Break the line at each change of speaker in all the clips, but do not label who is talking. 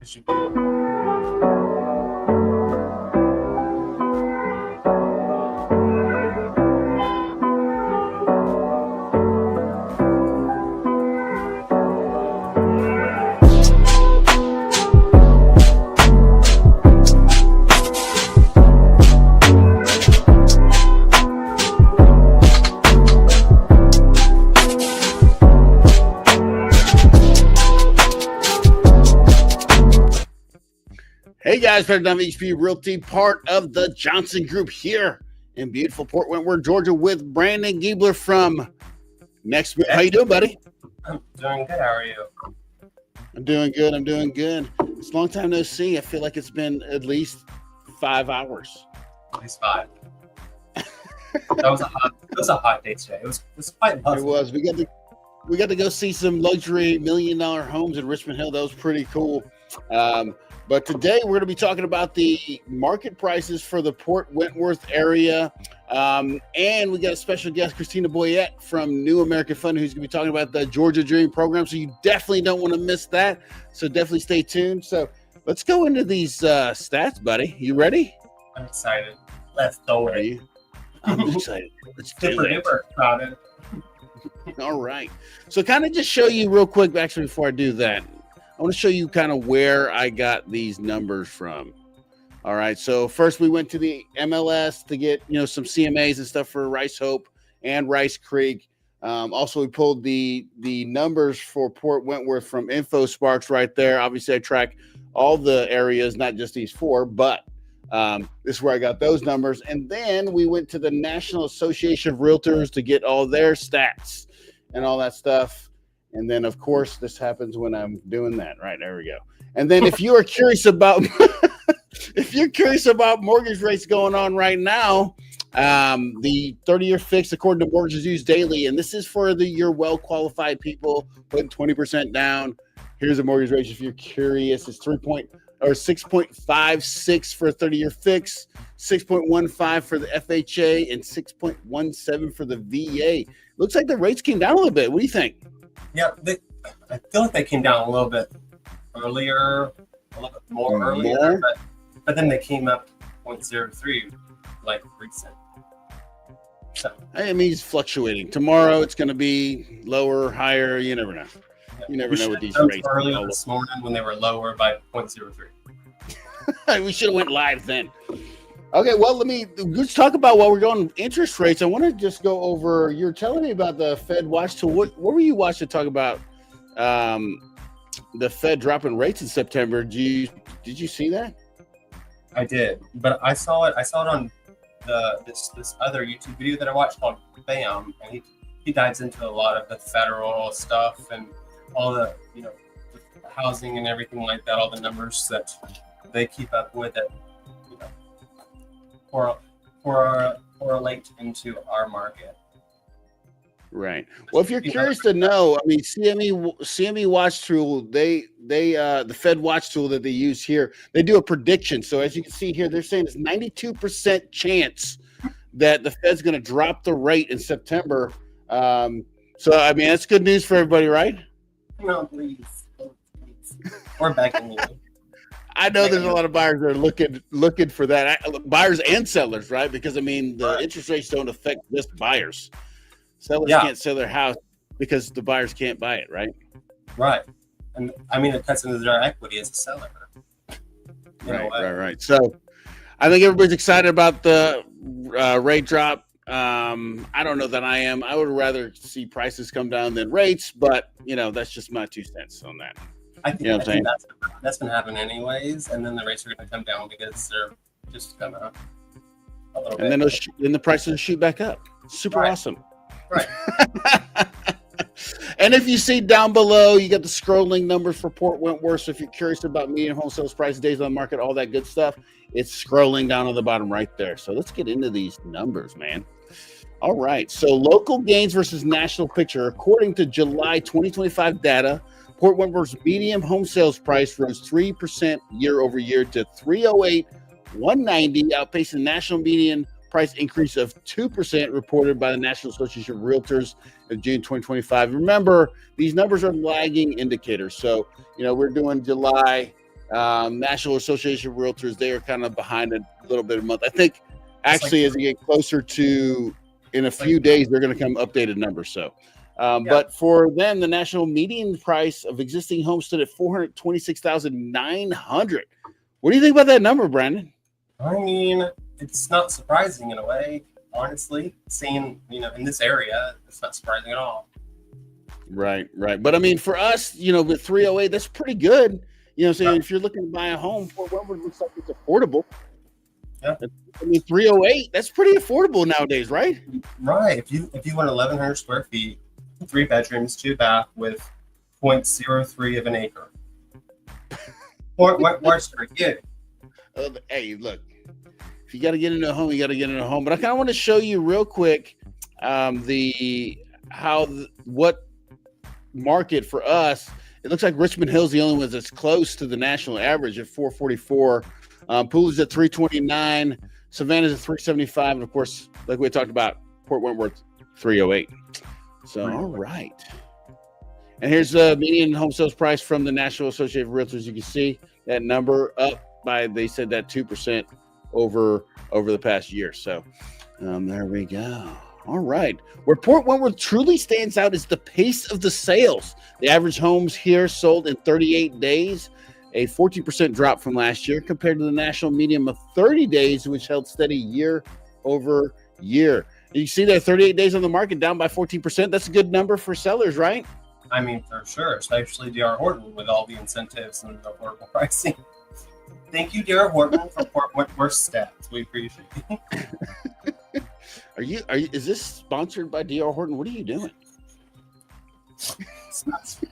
Hey guys, President of HP Realty, part of the Johnson Group here in beautiful Port Wentworth, Georgia, with Brandon Giebler from Next. How you doing, buddy?
I'm doing good. How are you?
I'm doing good. It's a long time no see. I feel like it's been at least 5 hours.
At least 5. That was a hot day today. It was quite lovely.
It was. We got to go see some luxury $1 million homes in Richmond Hill. That was pretty cool. But today we're going to be talking about the market prices for the Port Wentworth area. And we got a special guest, Christina Boyette from New American Fund, who's going to be talking about the Georgia Dream program. So you definitely don't want to miss that. So definitely stay tuned. So let's go into these stats, buddy. You ready?
I'm excited. Let's do it.
I'm excited. Let's do it.
About it.
All right. So kind of just show you real quick, actually, before I do that, I want to show you kind of where I got these numbers from. All right. So first we went to the MLS to get, some CMAs and stuff for Rice Hope and Rice Creek. Also, we pulled the numbers for Port Wentworth from InfoSparks right there. Obviously, I track all the areas, not just these 4, but this is where I got those numbers. And then we went to the National Association of Realtors to get all their stats and all that stuff. And then, of course, this happens when I'm doing that. Right, there we go. And then if you are curious about mortgage rates going on right now, the 30-year fixed, according to Mortgages Used Daily, and this is for your well-qualified people putting 20% down. Here's a mortgage rate if you're curious. It's 6.56 for a 30-year fix, 6.15 for the FHA, and 6.17 for the VA. Looks like the rates came down a little bit. What do you think?
Yeah, I feel like they came down a little bit earlier, earlier, but then they came up 0.03 like recent. So
I mean, it's fluctuating. Tomorrow it's going to be lower, higher. You never know. You never know what these rates are.
Earlier this morning when they were lower by 0.03.
We should have went live then. Okay, well, let's talk about while we're going interest rates. I want to just go over, you're telling me about the Fed watch tool. What were you watching to talk about the Fed dropping rates in September? Did you see that?
I did, but I saw it on this other YouTube video that I watched called BAM, and he dives into a lot of the federal stuff and all the the housing and everything like that, all the numbers that they keep up with it. Correlate into our market.
Right. Well, if you're curious to know, I mean, CME watch tool, the Fed watch tool that they use here, they do a prediction. So as you can see here, they're saying it's 92% chance that the Fed's going to drop the rate in September. So I mean, that's good news for everybody, right?
No, please. We're begging you.
I know there's a lot of buyers that are looking for that. Buyers and sellers, right? Because I mean, the interest rates don't affect just buyers. Sellers can't sell their house because the buyers can't buy it, right?
Right. And I mean, it cuts into their equity as a seller.
Right. So I think everybody's excited about the rate drop. I don't know that I am. I would rather see prices come down than rates, but that's just my 2 cents on that.
I think that's going to happen anyways, and then the rates are going to come down because they're just going to a little bit.
And then the prices shoot back up. Super awesome.
Right.
And if you see down below, you got the scrolling numbers for Port Wentworth. So if you're curious about median home sales price, days on the market, all that good stuff, it's scrolling down on the bottom right there. So let's get into these numbers, man. All right. So local gains versus national picture. According to July 2025 data, Port Wentworth's median home sales price rose 3% year over year to $308,190, outpacing national median price increase of 2% reported by the National Association of Realtors of June 2025. Remember, these numbers are lagging indicators. So, we're doing July National Association of Realtors, they are kind of behind a little bit a month. I think actually as we get closer to in a few days, they're going to come updated numbers. So, but for them, the national median price of existing homes stood at $426,900. What do you think about that number, Brandon?
I mean, it's not surprising in a way, honestly. Seeing, in this area, it's not surprising at all.
Right. But I mean, for us, with 308, that's pretty good. So if you're looking to buy a home, Port Wentworth looks like it's affordable.
Yeah.
I mean, 308, that's pretty affordable nowadays, right?
Right. If you want 1,100 square feet, 3 bedrooms, 2 bath with 0.03 of an acre. Port Wentworth's pretty good.
Hey, look, if you got to get into a home, you got to get into a home. But I kind of want to show you real quick what market for us. It looks like Richmond Hill's the only one that's close to the national average at 444. Pool is at 329. Savannah's at 375. And of course, like we talked about, Port Wentworth 308. So, all right. And here's the median home sales price from the National Association of Realtors. You can see that number up by, they said that 2% over the past year. So there we go. All right. Where Port Wentworth truly stands out is the pace of the sales. The average homes here sold in 38 days, a 14% drop from last year compared to the national median of 30 days, which held steady year over year. You see that 38 days on the market down by 14%. That's a good number for sellers, right?
I mean, for sure, especially D.R. Horton with all the incentives and affordable pricing. Thank you, D.R. Horton, for Port Wentworth stats. We appreciate it.
Are you? Is this sponsored by D.R. Horton? What are you doing?
Sponsored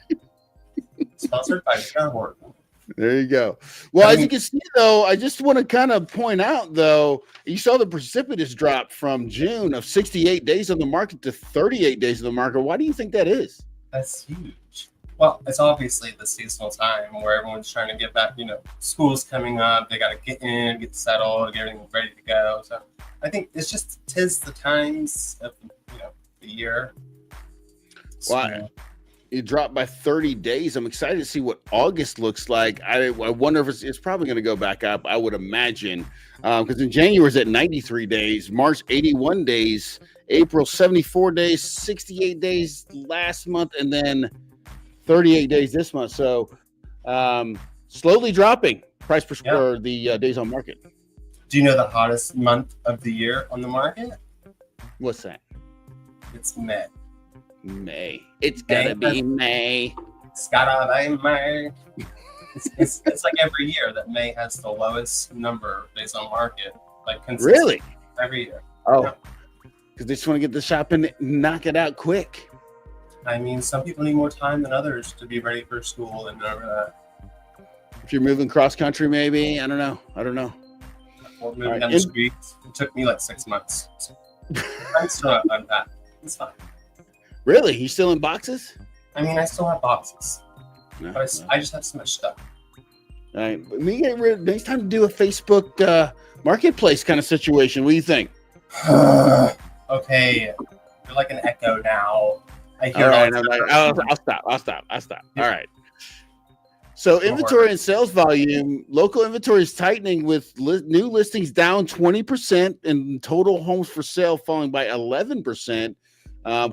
by D.R. Horton.
There you go. Well, as you can see, though, I just want to kind of point out, though, you saw the precipitous drop from June of 68 days on the market to 38 days on the market. Why do you think that is?
That's huge. Well, it's obviously the seasonal time where everyone's trying to get back, school's coming up. They got to get in, get settled, get everything ready to go. So I think it's just tis the times of, the year.
Well, it dropped by 30 days. I'm excited to see what August looks like. I wonder if it's probably going to go back up, I would imagine, because in January it's at 93 days, March 81 days, April 74 days, 68 days last month, and then 38 days this month. So slowly dropping price per square, the days on market.
Do you know the hottest month of the year on the market?
What's that?
It's May.
May. It's gotta be May.
It's gotta be May. It's like every year that May has the lowest number of days on market. Like
really?
Every year.
Oh, because they just want to get the shop and knock it out quick.
I mean, some people need more time than others to be ready for school and that.
If you're moving cross country, maybe. I don't know.
Or moving down the street. It took me like 6 months. So I'm still not done that. It's fine.
Really? You still in boxes?
I mean, I still have boxes.
No,
but I just have so much stuff.
All right. Next time to do a Facebook marketplace kind of situation. What do you think?
Okay. You're like an echo now. I hear
all right. I'll stop. All right. So inventory and sales volume, local inventory is tightening with new listings down 20% and total homes for sale falling by 11%.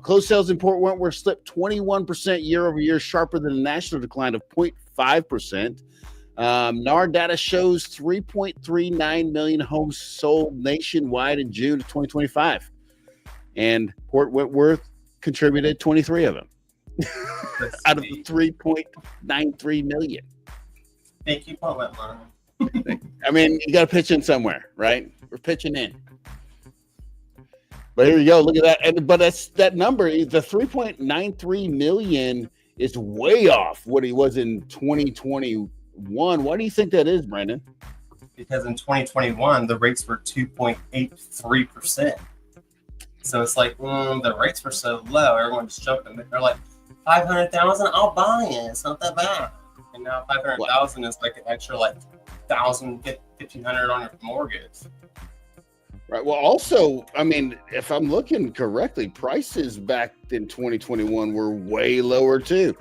Closed sales in Port Wentworth slipped 21% year over year, sharper than a national decline of 0.5%. NAR data shows 3.39 million homes sold nationwide in June of 2025. And Port Wentworth contributed 23 of them out of the 3.93 million.
Thank you, Port Wentworth.
I mean, you got to pitch in somewhere, right? We're pitching in. But here you go. Look at that. But that number, the 3.93 million is way off what he was in 2021. Why do you think that is, Brandon?
Because in 2021, the rates were 2.83%. So it's like, the rates were so low. Everyone's jumping. They're like, 500,000, I'll buy it. It's not that bad. And now 500,000 is like an extra 1,000, 1,500 on your mortgage.
Right. Well, also, I mean, if I'm looking correctly, prices back in 2021 were way lower too.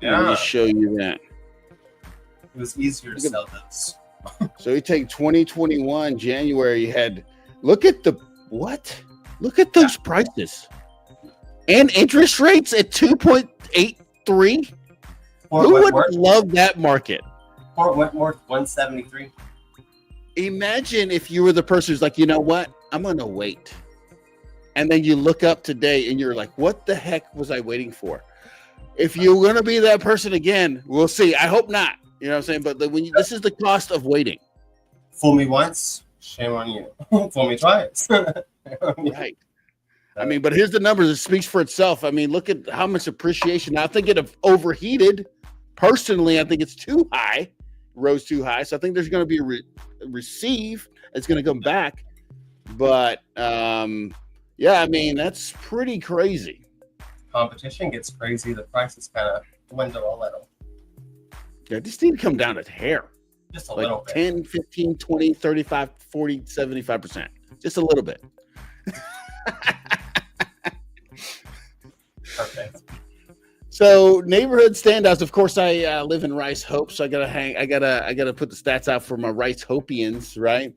Yeah.
Let me just show you that.
It was easier to sell those.
So you take 2021 January, you had look at those prices and interest rates at 2.83. Who would love that market?
Port Wentworth 173.
Imagine if you were the person who's like, you know what, I'm gonna wait, and then you look up today and you're like, what the heck was I waiting for? If you're gonna be that person again, we'll see. I hope not. You know what I'm saying? But this is the cost of waiting.
Fool me once, shame on you. Fool me twice.
Right. I mean, but here's the numbers. It speaks for itself. I mean, look at how much appreciation. Now, I think it overheated. Personally, I think it's too high, rose too high. So I think there's going to be a receive. It's going to come back. But, yeah, I mean, that's pretty crazy.
Competition gets crazy. The prices kind of dwindle a little.
Yeah, these need to come down a hair.
Just a little bit.
10, 15, 20, 35, 40, 75%. Just a little bit.
Perfect.
So neighborhood standouts. Of course, I live in Rice Hope, so I gotta put the stats out for my Rice Hopians, right?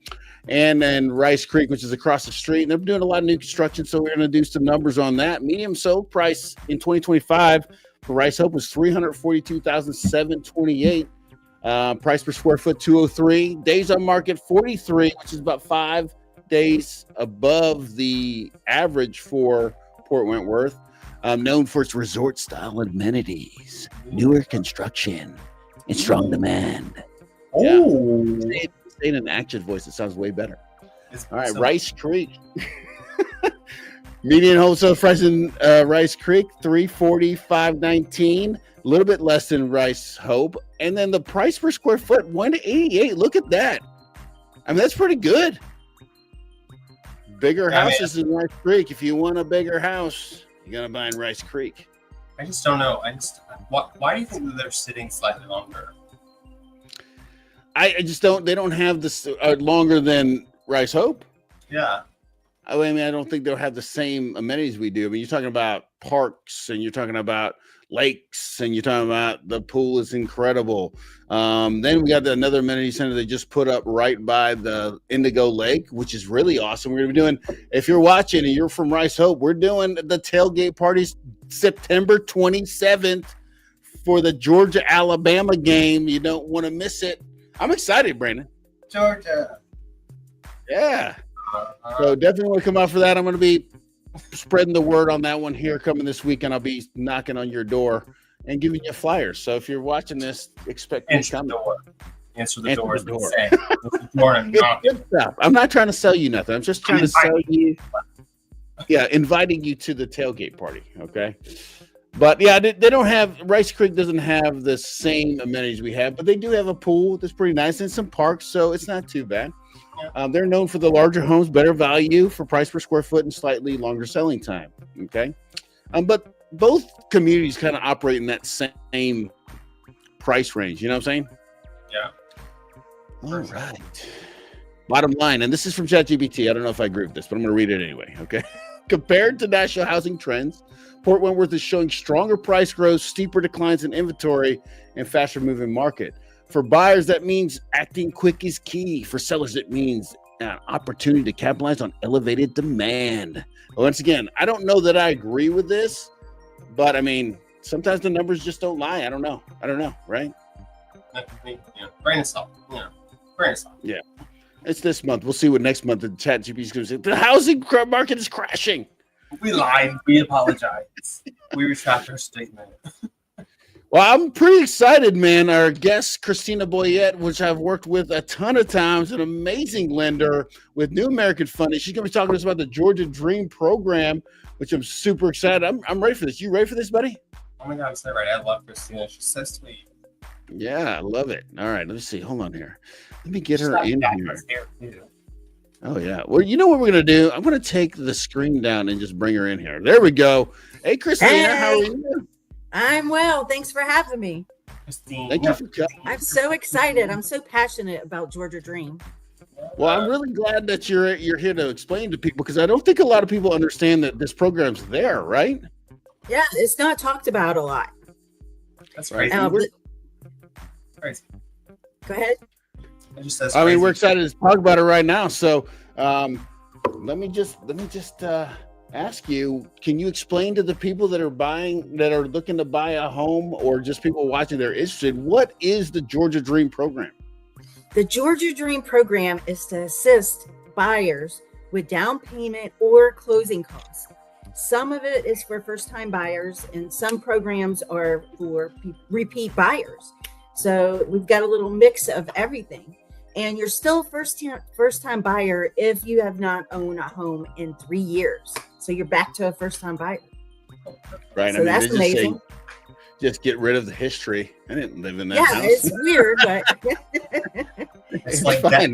And then Rice Creek, which is across the street, and they're doing a lot of new construction. So we're gonna do some numbers on that. Medium sold price in 2025 for Rice Hope was $342,728. Price per square foot 203. Days on market 43, which is about 5 days above the average for Port Wentworth. Known for its resort style amenities, newer construction, and strong demand.
Oh,
yeah. Say in an active voice, it sounds way better. All right,
so
Rice Creek. Median wholesale price in Rice Creek, $345.19, a little bit less than Rice Hope. And then the price per square foot, $188. Look at that. I mean, that's pretty good. Bigger houses in Rice Creek. If you want a bigger house, you gotta buy in Rice Creek.
I just don't know. Why do you think that they're sitting slightly longer?
I just don't. They don't have this longer than Rice Hope.
Yeah.
I mean, I don't think they'll have the same amenities we do. I mean, you're talking about parks, and you're talking about lakes, and you're talking about the pool is incredible. Then we got another amenity center they just put up right by the Indigo Lake, which is really awesome. We're gonna be doing. If you're watching and you're from Rice Hope, we're doing the tailgate parties September 27th for the Georgia-Alabama game. You don't want to miss it. I'm excited, Brandon.
Georgia.
Yeah. So definitely want to come out for that. I'm going to be spreading the word on that one here coming this weekend. I'll be knocking on your door and giving you flyers. So if you're watching this, expect me to come.
Answer the door.
I'm not trying to sell you nothing. I'm just trying to sell you. Yeah, inviting you to the tailgate party. Okay. But yeah, they don't have, Rice Creek doesn't have the same amenities we have, but they do have a pool that's pretty nice and some parks, so it's not too bad. They're known for the larger homes, better value for price per square foot, and slightly longer selling time. Okay. But both communities kind of operate in that same price range. You know what I'm saying?
Yeah.
All right. Bottom line, and this is from ChatGPT. I don't know if I agree with this, but I'm going to read it anyway. Okay. Compared to national housing trends, Port Wentworth is showing stronger price growth, steeper declines in inventory, and faster moving market. For buyers, that means acting quick is key. For sellers, it means an opportunity to capitalize on elevated demand. Once again, I don't know that I agree with this, but I mean, sometimes the numbers just don't lie. I don't know, right?
Brain of salt.
Yeah. It's this month. We'll see what next month the ChatGPT is going to say. The housing market is crashing.
We lied. We apologize. We retract our statement.
Well, I'm pretty excited, man. Our guest, Christina Boyette, which I've worked with a ton of times, an amazing lender with New American Funding. She's going to be talking to us about the Georgia Dream program, which I'm super excited. I'm ready for this. You ready for this, buddy?
Oh my God, I'm so ready. I love Christina. She's so sweet.
Yeah, I love it. All right, let me see. Hold on here. Let me get her in here. Oh, yeah. Well, you know what we're going to do? I'm going to take the screen down and just bring her in here. There we go. Hey, Christina, how are you?
I'm well. Thanks for having me.
Christine.
Thank you for coming.
I'm so excited. I'm so passionate about Georgia Dream.
Well, I'm really glad that you're here to explain to people, because I don't think a lot of people understand that this program's there, right?
Yeah, it's not talked about a lot.
That's crazy.
Crazy. Go ahead.
It just says
I mean, we're
crazy.
excited to talk about it right now. So, let me just ask you: can you explain to the people that are looking to buy a home, or just people watching that are interested, what is the Georgia Dream program?
The Georgia Dream program is to assist buyers with down payment or closing costs. Some of it is for first-time buyers, and some programs are for repeat buyers. So we've got a little mix of everything. And you're still a first-time buyer if you have not owned a home in 3 years. So you're back to a first-time buyer.
Right.
So that's
they just say,
amazing.
just get rid of the history. I didn't live in that
Yeah,
house.
it's weird, but
It's like that.
fine.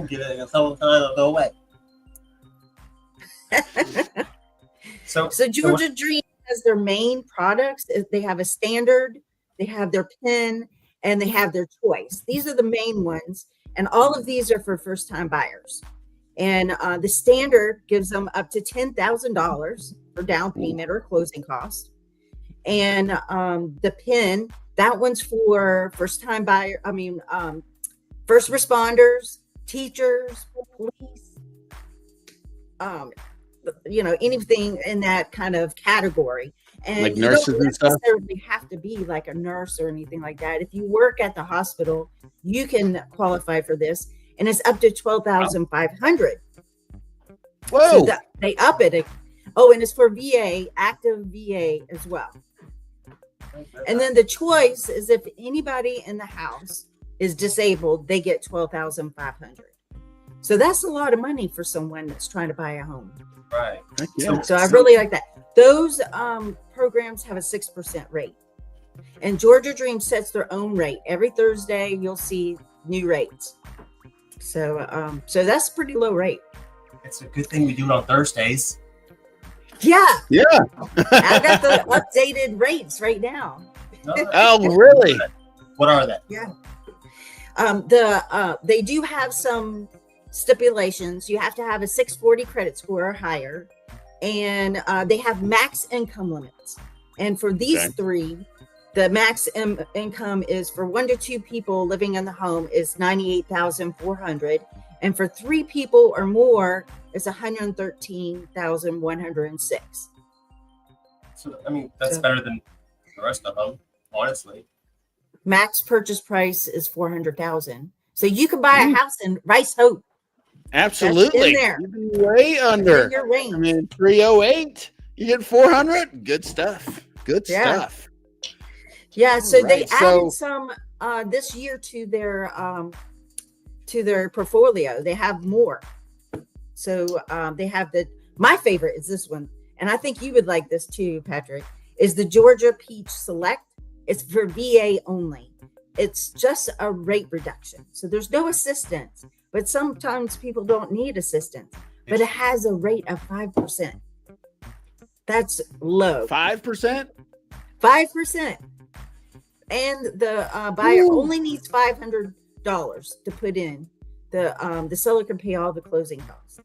Get it a couple times, go away. So
Georgia Dream has their main products. They have a standard, they have their PIN, and they have their choice. These are the main ones. And all of these are for first-time buyers. And the standard gives them up to $10,000 for down payment or closing costs. And the PIN, that one's for first-time buyer. First responders, teachers, police, anything in that kind of category. And
Like
you
nurses
don't
and stuff?
necessarily have to be like a nurse or anything like that. If you work at the hospital, you can qualify for this, and it's up to $12,500.
Whoa.
So they up it. Oh, and it's for VA, active VA as well. And then the choice is if anybody in the house is disabled, they get $12,500. So that's a lot of money for someone that's trying to buy a home.
right.
Heck yeah.
So I really like that. Those programs have a 6% rate. And Georgia Dream sets their own rate. Every Thursday, you'll see new rates. So that's a pretty low rate.
It's a good thing we do it on Thursdays.
Yeah,
Yeah.
I got the updated rates right now.
No,
Oh, really?
what are they?
Yeah. They do have some stipulations. You have to have a 640 credit score or higher, and they have max income limits. And for these
Okay.
three, the max income is for 1 to 2 people living in the home is $98,400, and for 3 people or more, it's $113,106.
So I mean, that's
So-
better than the rest of them, honestly.
Max purchase price is $400,000. So you can buy a
Mm.
house in Rice Hope.
Absolutely.
there.
You'd be way under.
In your range.
I mean, 308. You get 400. Good stuff. Good
Yeah.
stuff.
Yeah, so they
Right, so-
added some this year to their portfolio. They have more. So they have my favorite is this one, and I think you would like this too, Patrick, is the Georgia Peach Select. It's for VA only. It's just a rate reduction. So there's no assistance, but sometimes people don't need assistance, but it has a rate of 5%. That's low.
5%?
5%. And the buyer
Ooh.
only needs $500 to put in. The seller can pay all the closing costs.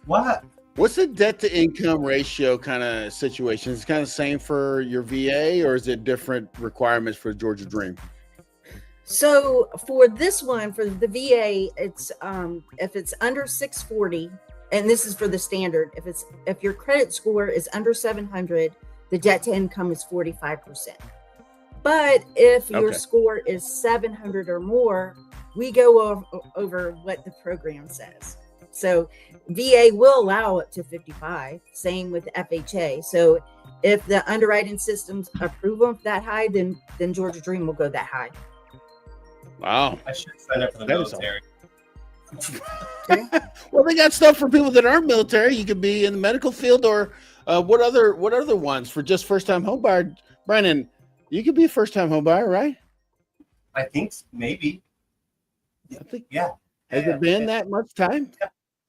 What?
What's the debt to income ratio kind of situation? Is it kind of the same for your VA, or is it different requirements for Georgia Dream?
So for this one, for the VA, it's if it's under 640, and this is for the standard, if your credit score is under 700, the debt to income is 45%. But if your
Okay.
score is 700 or more, we go over what the program says. So VA will allow up to 55, same with FHA. So if the underwriting systems approve them that high, then Georgia Dream will go that high.
Wow.
I should sign up for the
That is
military.
Well, they got stuff for people that aren't military. You could be in the medical field, or what other ones for just first time home buyer? Brandon, you could be a first time home buyer, right?
I think maybe.
I think.
Yeah.
Has
Yeah,
it been
yeah.
that much time?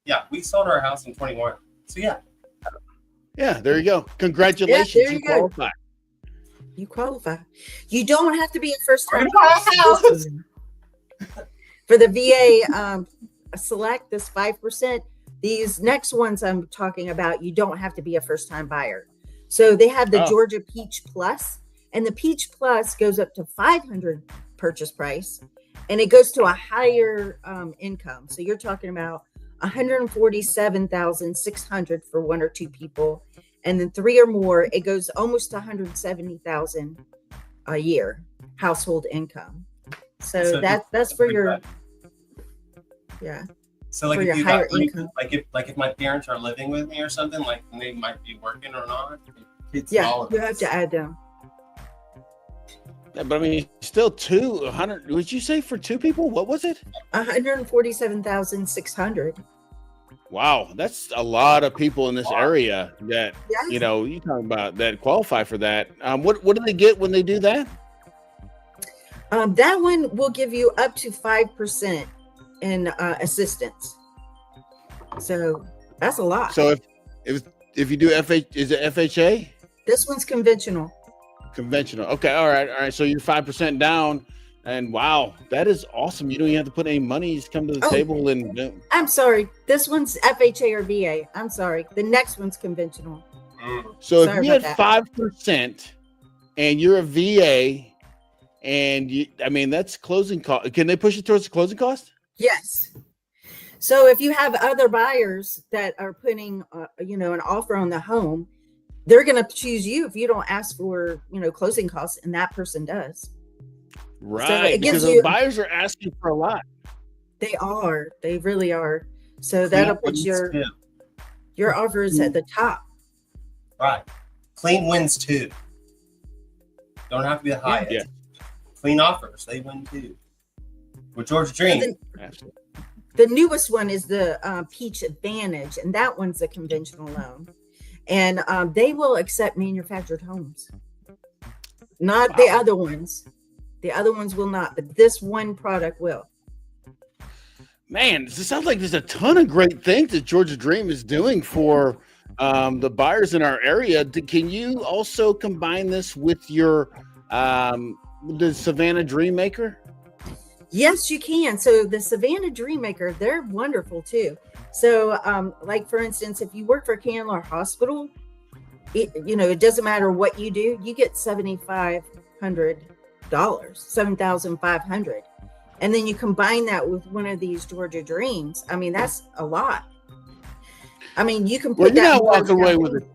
Yeah, we sold our house in 21. So yeah.
Yeah, there you go. Congratulations,
there
you
you go.
qualify.
You qualify. You don't have to be a first time for the VA select this 5%. These next ones I'm talking about, you don't have to be a first time buyer. So they have the
Oh.
Georgia Peach Plus, and the Peach Plus goes up to $500 purchase price, and it goes to a higher income. So you're talking about 147,600 for one or two people, and then three or more, it goes almost to 170,000 a year household income. So that's for your
So like
for
if
your
you
higher
got three,
income.
like if my parents are living with me or something, like they might be working or not. It's
Yeah,
all of
you have
this.
to add them.
Yeah, but I mean, still 200. Would you say for two people? What was it?
147,600.
Wow, that's a lot of people in this area that
Yes.
you talking about that qualify for that. What do they get when they do that?
That one will give you up to 5% in assistance. So that's a lot.
So if you do FH, is it FHA?
This one's conventional.
Conventional. Okay, all right. So you're 5% down, and wow, that is awesome. You don't even have to put any money. You just come to the table and.
I'm sorry. This one's FHA or VA. I'm sorry. The next one's conventional.
So
Sorry
if you
about
had
that.
5% and you're a VA, and that's closing cost. Can they push it towards the closing cost?
Yes. So if you have other buyers that are putting, an offer on the home, they're going to choose you if you don't ask for, closing costs, and that person does.
Right,
it gives
because
you-
the buyers are asking for a lot.
They are. They really are. So that'll put your offers at the top.
Right. Clean wins too. Don't have to be the highest.
Yeah.
Clean offers, they win too. With Georgia Dream.
Absolutely.
The newest one is the Peach Advantage, and that one's a conventional loan. And they will accept manufactured homes. Not the other ones. The other ones will not, but this one product will.
Man, it sounds like there's a ton of great things that Georgia Dream is doing for the buyers in our area. Can you also combine this with your the Savannah Dream Maker?
Yes, you can. So the Savannah Dream Maker, they're wonderful too. So like for instance, if you work for Candler Hospital, it doesn't matter what you do, you get $7,500, $7,500. And then you combine that with one of these Georgia Dreams. I mean, that's a lot. I mean, you can put
You're
that
not walking away
down
with it.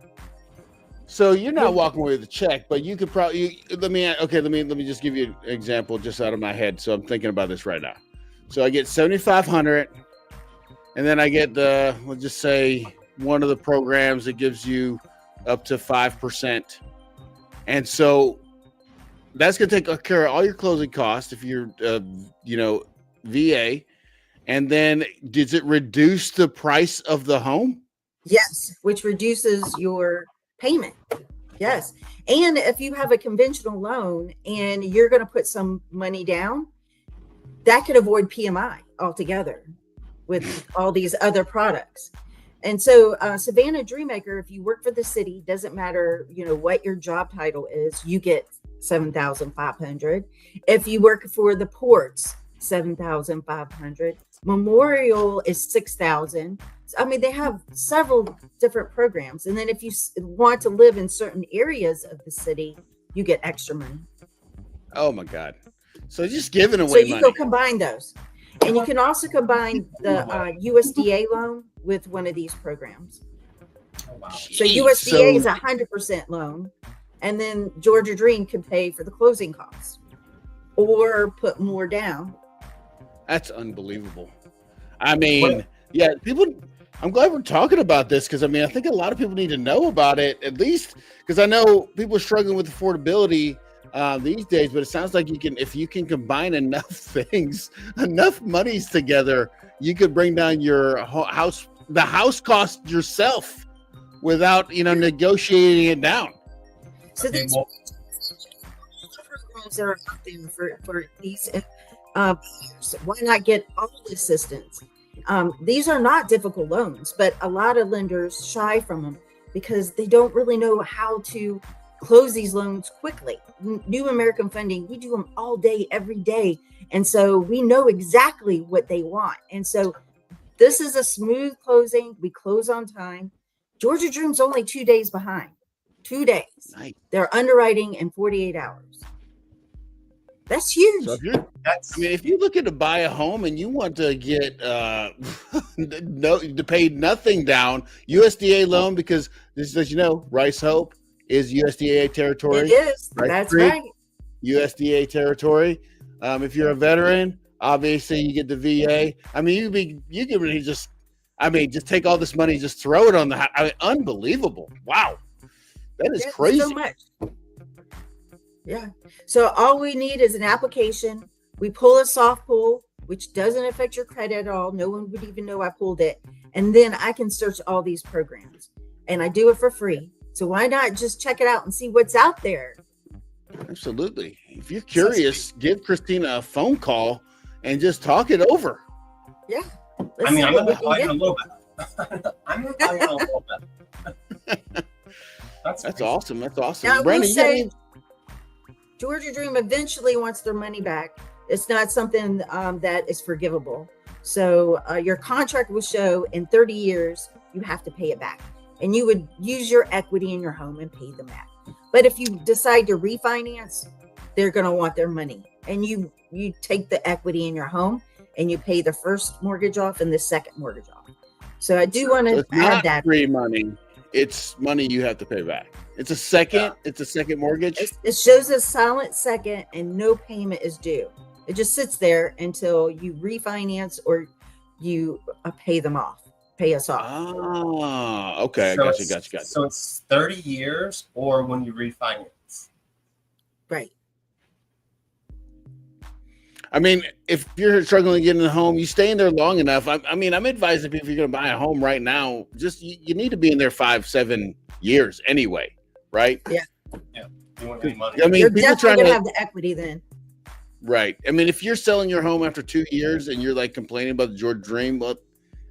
So you're not walking away with a check, but you could probably let me just give you an example just out of my head. So I'm thinking about this right now. So I get 7,500, and then I get let's just say one of the programs that gives you up to 5%, and so that's going to take care of all your closing costs if you're VA, and then does it reduce the price of the home?
Yes, which reduces your payment. Yes. And if you have a conventional loan and you're going to put some money down, that could avoid PMI altogether with all these other products. And so Savannah Dreammaker, if you work for the city, doesn't matter, what your job title is, you get $7,500. If you work for the ports, $7,500. Memorial is $6,000. I mean, they have several different programs. And then if you want to live in certain areas of the city, you get extra money.
Oh my God. So just giving away
So you
money.
go combine those. And you can also combine the USDA loan with one of these programs.
Oh, wow.
So USDA is 100% loan. And then Georgia Dream can pay for the closing costs or put more down.
That's unbelievable. I mean, I'm glad we're talking about this because I think a lot of people need to know about it, at least because I know people are struggling with affordability these days, but it sounds like if you can combine enough things, enough monies together, you could bring down your the house cost yourself without, negotiating it down.
So these programs are out there for these buyers. Why not get all the assistance? These are not difficult loans, but a lot of lenders shy from them because they don't really know how to close these loans quickly. New American Funding, we do them all day, every day. And so we know exactly what they want. And so this is a smooth closing. We close on time. Georgia Dream's only 2 days behind. 2 days.
Nice.
They're underwriting in 48 hours. That's huge.
So if you're,
That's
I mean, if you're looking to buy a home and you want to get no to pay nothing down, USDA loan, because this, as you know, Rice Hope is USDA
It
territory.
is.
Rice
That's
Creek,
right.
USDA territory. If you're a veteran, obviously you get the VA. I mean, you can really just, I mean, just take all this money, just throw it on the. I mean, unbelievable! Wow, that is
Yeah,
crazy.
so much. Yeah. So all we need is an application. We pull a soft pull, which doesn't affect your credit at all. No one would even know I pulled it. And then I can search all these programs, and I do it for free. So why not just check it out and see what's out there?
Absolutely. If you're curious, give Christina a phone call and just talk it over.
Yeah.
I mean, I'm
what
gonna
we
buy
can
it a
get.
little bit. I'm gonna buy it a little bit. That's
That's
crazy.
awesome. That's awesome.
Now, I will
Brandon, you got
say,
any-
Georgia Dream eventually wants their money back. It's not something that is forgivable. So your contract will show in 30 years, you have to pay it back. And you would use your equity in your home and pay them back. But if you decide to refinance, they're going to want their money. And you take the equity in your home and you pay the first mortgage off and the second mortgage off. So I do want
so
to
it's
add
not
that.
free money. It's money you have to pay back. It's a second.
Yeah.
It's a second mortgage.
It shows a silent second and no payment is due. It just sits there until you refinance or you pay us off.
Ah, okay.
So
Gotcha.
it's- So it's 30 years or when you refinance.
Right.
I mean, if you're struggling to get in a home, you stay in there long enough. I mean, I'm advising people, if you're going to buy a home right now, just you need to be in there 5-7 years anyway, right?
You want any money?
I mean,
You're
people
definitely
trying
going to
to
have the equity then.
right. I mean, if you're selling your home after 2 years and you're like complaining about the Georgia Dream, well,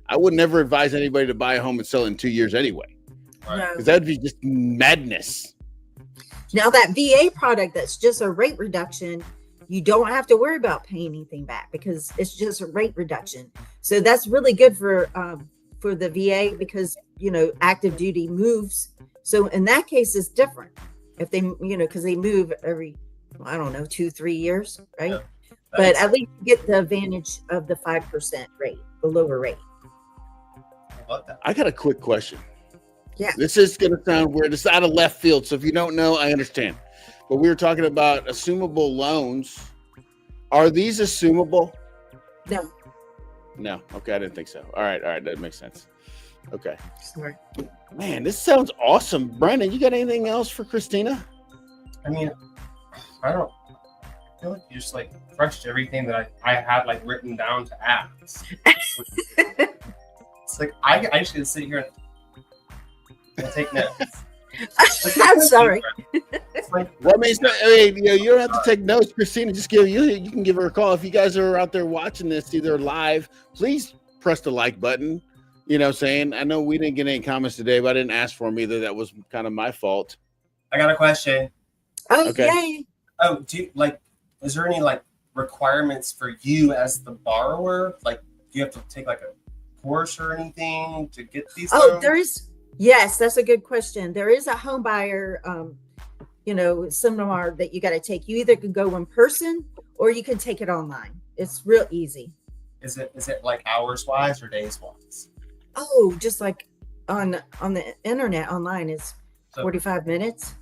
I would never advise anybody to buy a home and sell it in 2 years anyway,
Right.
No.
because that'd be just madness.
Now that VA product, that's just a rate reduction. You don't have to worry about paying anything back because it's just a rate reduction. So that's really good for the VA because, active duty moves. So in that case, it's different. If they, because they move every, 2-3 years, right?
Yeah.
But at least you get the advantage of the 5% rate, the lower rate.
I love that.
I got a quick question.
Yeah.
This is going to sound weird. It's out of left field. So if you don't know, I understand. But we were talking about assumable loans. Are these assumable?
No,
No. Okay. I didn't think so. All right. That makes sense. Okay.
sorry.
Man, this sounds awesome. Brandon, you got anything else for Christina?
I mean, I feel like you just like crushed everything that I had like written down to ask. It's like I just need to sit here and take notes.
I'm sorry.
It's like,
Well, I mean, it's not, I mean, you don't have to take notes, Christina. Just you can give her a call. If you guys are out there watching this either live, please press the like button. You know what I'm saying? I know we didn't get any comments today, but I didn't ask for them either. That was kind of my fault.
I got a question.
Oh,
Okay.
yay.
Oh, is there any like requirements for you as the borrower? Like, do you have to take like a course or anything to get these?
Oh,
loans?
there is. Yes, that's a good question. There is a home buyer, seminar that you got to take. You either can go in person or you can take it online. It's real easy.
Is it like hours wise or days wise?
Oh, just like on the internet online is
So-
45 minutes.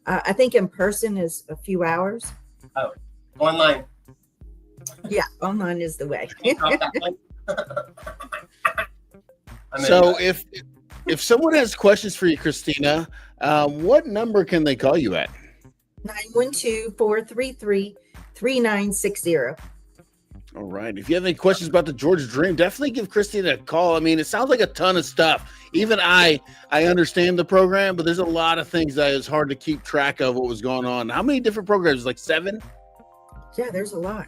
I think in person is a few hours.
Online.
Yeah, online is the way.
Can you drop that link? I'm in,
So
guys.
if someone has questions for you, Christina, what number can they call you at?
912-433-3960.
All right. If you have any questions about the Georgia Dream, definitely give Christina a call. I mean, it sounds like a ton of stuff. Even I understand the program, but there's a lot of things that it's hard to keep track of what was going on. How many different programs? Like 7?
Yeah, there's a lot.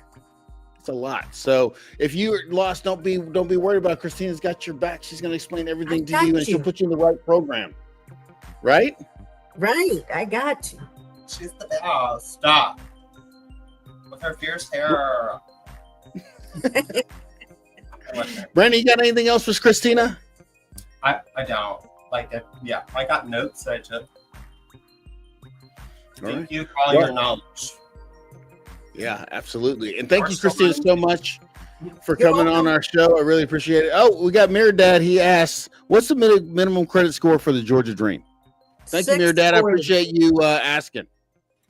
It's a lot. So if you're lost, don't be worried about it. Christina's got your back. She's going to explain everything to
got
you, and she'll
you.
put you in the right program. Right?
Right, I got you.
She's the oh, stop. With her fierce hair.
Brandon, you got anything else for Christina?
I don't. Like, yeah, I got notes that I took.
All
Thank
right.
you for all
Well-
your knowledge.
Yeah, absolutely. And thank you,
Personal
Christina,
money.
so much for
You're
coming on
welcome.
our show. I really appreciate it. Oh, we got Mirror Dad. He asks, what's the minimum credit score for the Georgia Dream? Thank you, Mirror Dad. I
640.
appreciate you asking.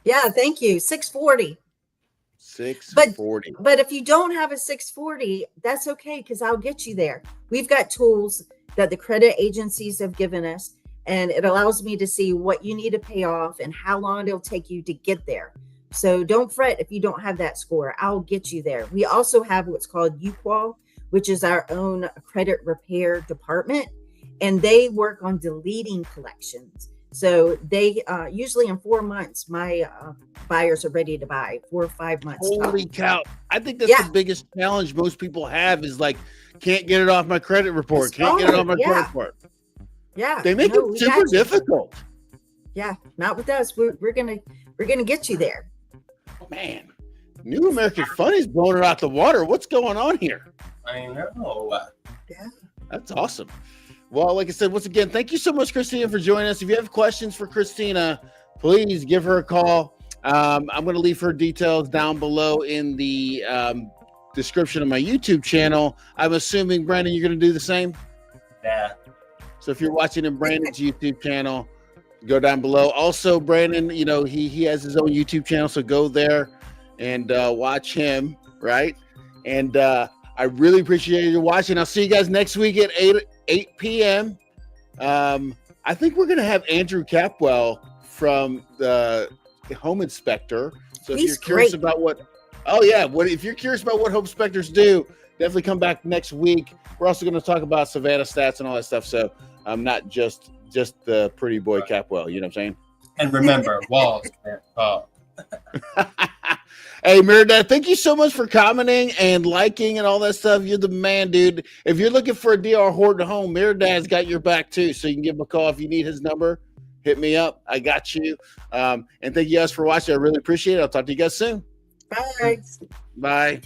Yeah, thank you. 640.
640.
But if you don't have a 640, that's okay, because I'll get you there. We've got tools that the credit agencies have given us, and it allows me to see what you need to pay off and how long it'll take you to get there. So don't fret if you don't have that score. I'll get you there. We also have what's called UQual, which is our own credit repair department, and they work on deleting collections. So they usually in 4 months, my buyers are ready to buy. 4 or 5 months.
Holy cow. I think that's the biggest challenge most people have is like, can't get it off my credit report. Can't get it off my credit report.
Yeah.
They make it super difficult.
Yeah. Not with us. We're gonna get you there.
Man, New American Fun is blowing it out the water. What's going on here?
I know.
Yeah.
That's awesome. Well, like I said, once again, thank you so much, Christina, for joining us. If you have questions for Christina, please give her a call. I'm going to leave her details down below in the description of my YouTube channel. I'm assuming, Brandon, you're going to do the same?
Yeah.
So if you're watching in Brandon's YouTube channel, go down below. Also, Brandon, you know, he has his own YouTube channel, so go there and watch him, right? And I really appreciate you watching. I'll see you guys next week at 8 p.m. I think we're going to have Andrew Capwell from the home inspector. So if you're curious about if you're curious about what home inspectors do, definitely come back next week. We're also going to talk about Savannah stats and all that stuff. So I'm not just the pretty boy Capwell. You know what I'm saying?
And remember, walls can't talk.
Hey, Mirror Dad, thank you so much for commenting and liking and all that stuff. You're the man, dude. If you're looking for a DR Horton home, Mirror Dad's got your back too. So you can give him a call if you need his number. Hit me up. I got you. And thank you guys for watching. I really appreciate it. I'll talk to you guys soon.
Bye.
Bye.